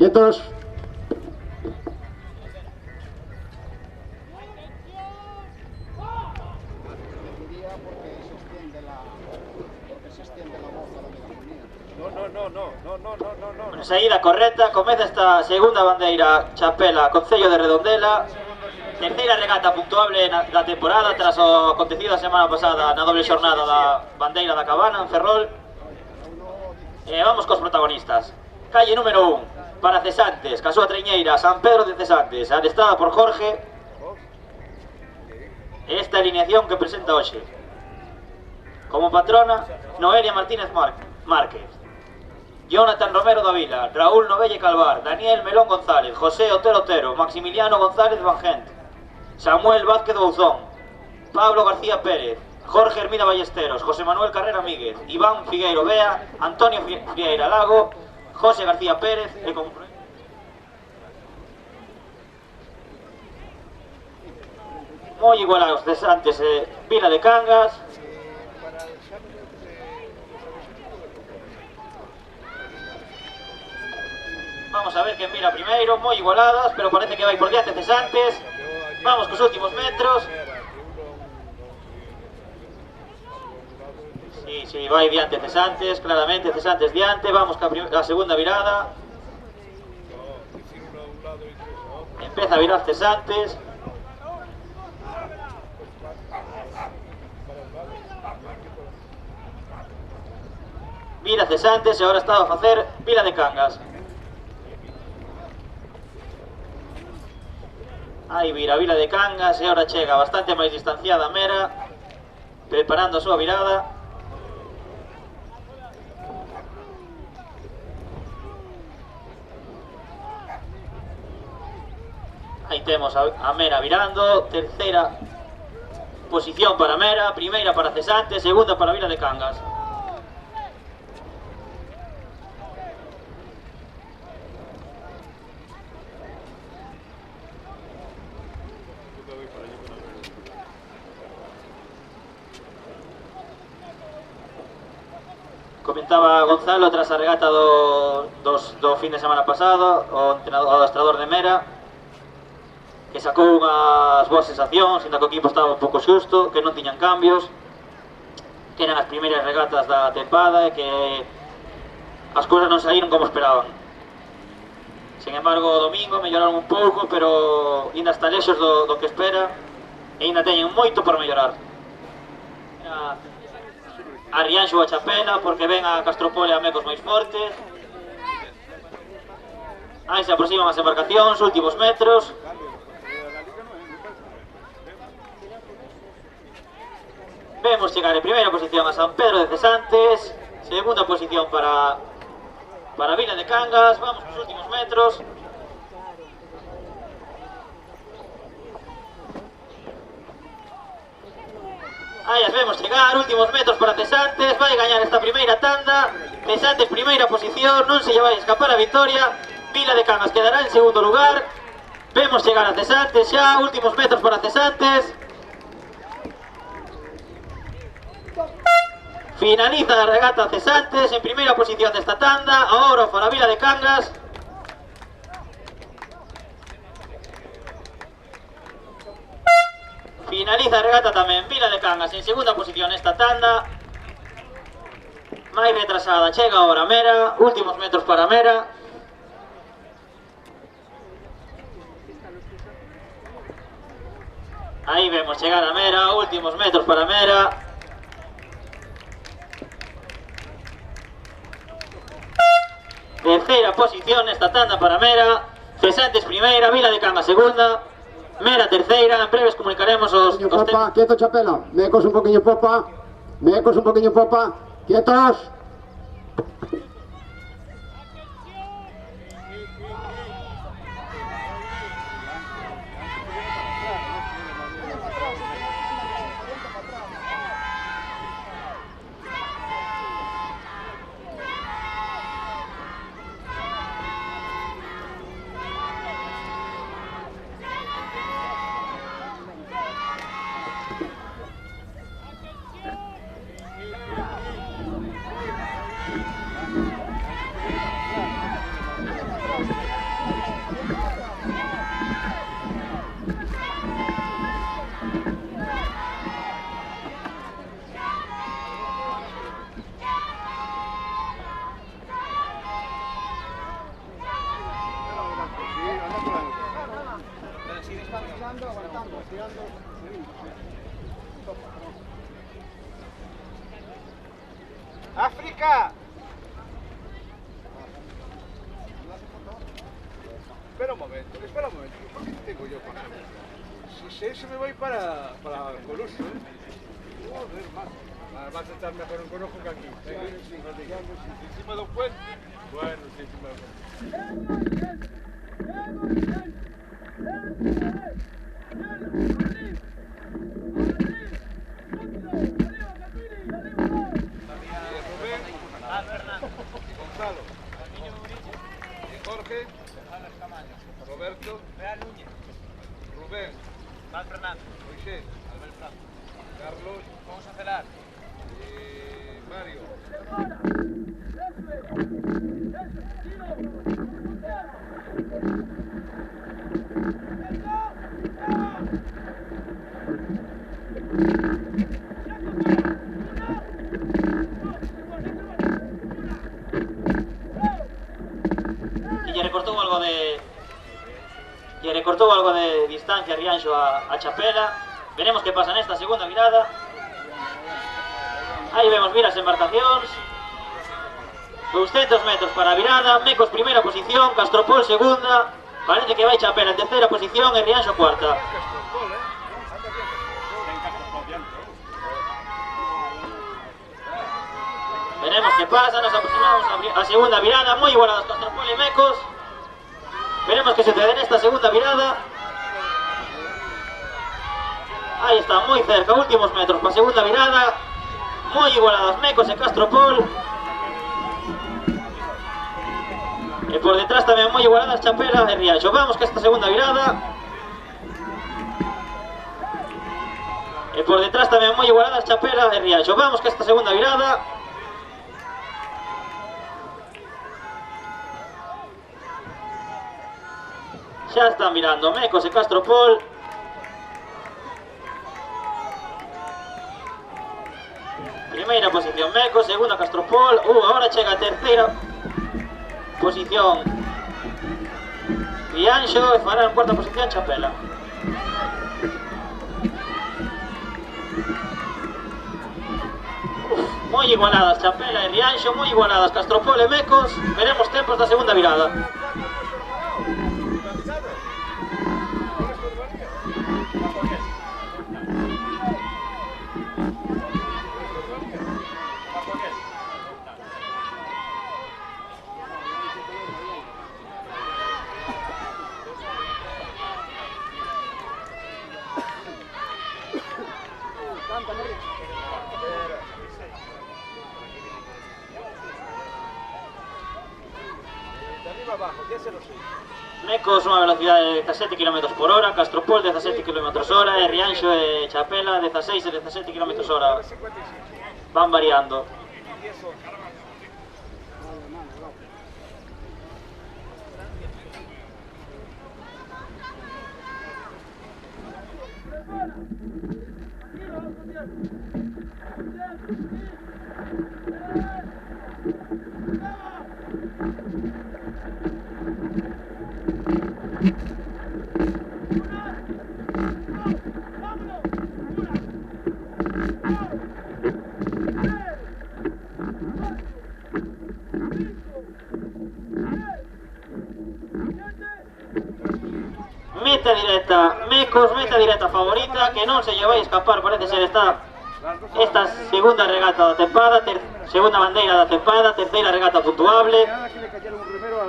Quietos. Saída correcta, comeza esta segunda bandeira Chapela, Concello de Redondela. Terceira regata puntuable da temporada tras o acontecido a semana pasada na doble xornada da bandeira da Cabana en Ferrol. Vamos cos protagonistas. Calle número 1 para Cesantes, ca súa treñeira San Pedro de Cesantes, adestrada por Jorge. Esta alineación que presenta hoxe. Como patrona, Noelia Martínez Márquez, Jonathan Romero da Vila, Raúl Novelle Calvar, Daniel Melón González, José Otero, Maximiliano González Vangent, Samuel Vázquez Bouzón, Pablo García Pérez, Jorge Hermida Ballesteros, José Manuel Carrera Míguez, Iván Figueiro Bea, Antonio Frieira Lago, José García Pérez e moi igualados Cesantes Vila de Cangas. Vamos a ver quen vira primeiro, moi igualadas, pero parece que vai por diante Cesantes. Vamos cos últimos metros. Sí, vai diante Cesantes, claramente Cesantes diante. Vamos ca segunda virada. Empeza a virar Cesantes. Vira Cesantes e agora está a facer Vila de Cangas. Aí vira Vila de Cangas e agora chega bastante máis distanciada a Mera, preparando a súa virada. Aí temos a Mera virando, terceira posición para Mera, primeira para Cesantes, segunda para Vila de Cangas. Comentaba Gonzalo tras a regata do fin de semana pasado, o adestrador de Mera, que sacou unhas boas sensacións, ainda que o equipo estaba un pouco xusto, que non tiñan cambios, que eran as primeiras regatas da tempada e que as cousas non saíron como esperaban. Sin embargo, o domingo melloraron un pouco, pero ainda está lexos do que espera e ainda teñen moito por mellorar. A Rianxo a Chapela, porque ven a Castropole a mecos máis fortes. Aí se aproximan as embarcacións, últimos metros. Vemos chegar en primeira posición a San Pedro de Cesantes, segunda posición para Vila de Cangas. Vamos cos últimos metros. Aí as vemos chegar, últimos metros para Cesantes, vai gañar esta primeira tanda. Cesantes primeira posición, non se lle vai escapar a victoria. Vila de Cangas quedará en segundo lugar. Vemos chegar a Cesantes xa, últimos metros para Cesantes. Finaliza a regata Cesantes en primeira posición desta tanda, agora para Vila de Cangas. Finaliza a regata tamén Vila de Cangas en segunda posición nesta tanda. Máis retrasada chega agora Mera, últimos metros para Mera. Aí vemos chegar a Mera, últimos metros para Mera. Terceira posición nesta tanda para Mera. Cesantes primeira, Vila de Cangas segunda, Mera terceira. En breves comunicaremos os Popa, quieto Chapela, mecos un poquinho popa, quietos. acá. Espera un momento. ¿Por qué tengo yo para si eso me voy para Coluso, Joder, más. Vas a estar mejor en Corujo que aquí. Encima de un puente. Bueno, sí, encima de un puente. Gonzalo, Jorge, Roberto, Rubén, Moisés, Carlos, vamos a cenar, Mario. Y recortó algo de distancia Rianxo a Chapela. Veremos qué pasa en esta segunda virada. Ahí vemos, mira, embarcacións. 200 metros para a virada. Mecos primeira posición, Castropol segunda. Parece que vai Chapela en terceira posición e Rianxo cuarta. Veremos qué pasa, nos aproximamos a segunda virada, muy igualados Castropol y Mecos. Veremos qué sucede en esta segunda virada. Ahí está, muy cerca, últimos metros para segunda virada. Muy igualados Mecos y Castropol. Y por detrás también muy igualadas Chapela y Rianxo. Vamos que esta segunda virada. Y por detrás también muy igualadas Chapela y Rianxo. Vamos que esta segunda virada. Ya están mirando Mecos y Castropol. Primeira posición Mecos, segunda Castropol. Ahora chega a terceira posición Rianxo e fará en cuarta posición Chapela. Moi igualadas Chapela e Rianxo, moi igualadas Castropol e Mecos. Veremos tempos da segunda virada. Mecos unha velocidade de 17 km/h, Castropol 17 km/h e Rianxo e Chapela 16 e 17 km/h. Van variando. Meta directa Mecos, meta directa favorita, que non se lle vai escapar, parece ser esta segunda regata da tempada, segunda bandeira da tempada, terceira regata puntuable.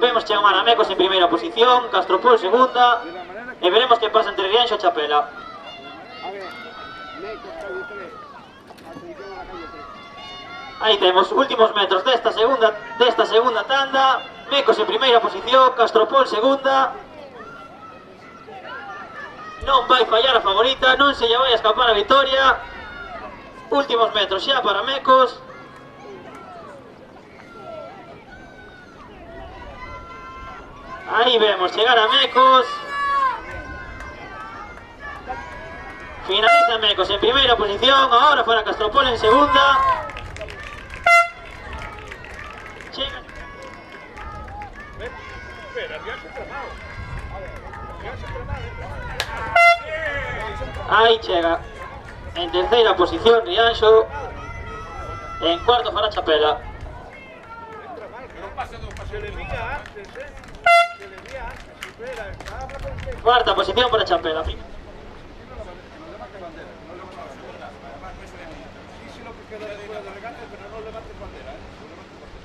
Vemos chamar a Mecos en primeira posición, Castropol segunda, e veremos que pasa entre Rianxo e Chapela. Aí temos últimos metros desta segunda tanda. Mecos en primeira posición, Castropol segunda. Non vai fallar a favorita, non se lle vai a escapar a vitoria. Últimos metros xa para Mecos. Aí vemos chegar a Mecos. Finaliza Mecos en primeira posición, agora para Castropol en segunda. Chega. Aí chega en terceira posición Rianxo, en cuarto fará Chapela. se le veía antes, ¿eh? Se le veía antes, siempre era. Habla con usted. Cuarta posición para Chapela. Sí, sí, lo que queda de fuera de regate, pero no levantes bandera, ¿eh? No levantes bandera.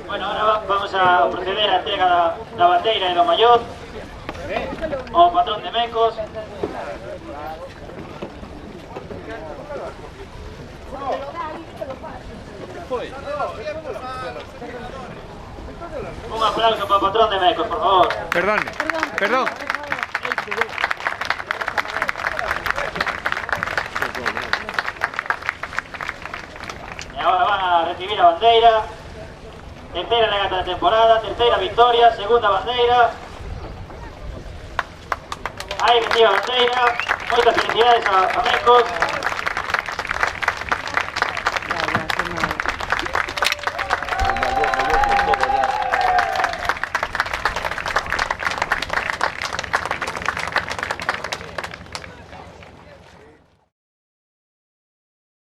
Bueno, ahora vamos a proceder a entrega da bandeira e do mallot ao patrón de Mecos. Un aplauso para o patrón de Mecos, por favor. Perdón, perdón. E agora van a recibir a bandeira. Terceira regata da temporada, terceira victoria, segunda bandeira. Aí recibe a bandeira. Moitas felicidades a Mecos.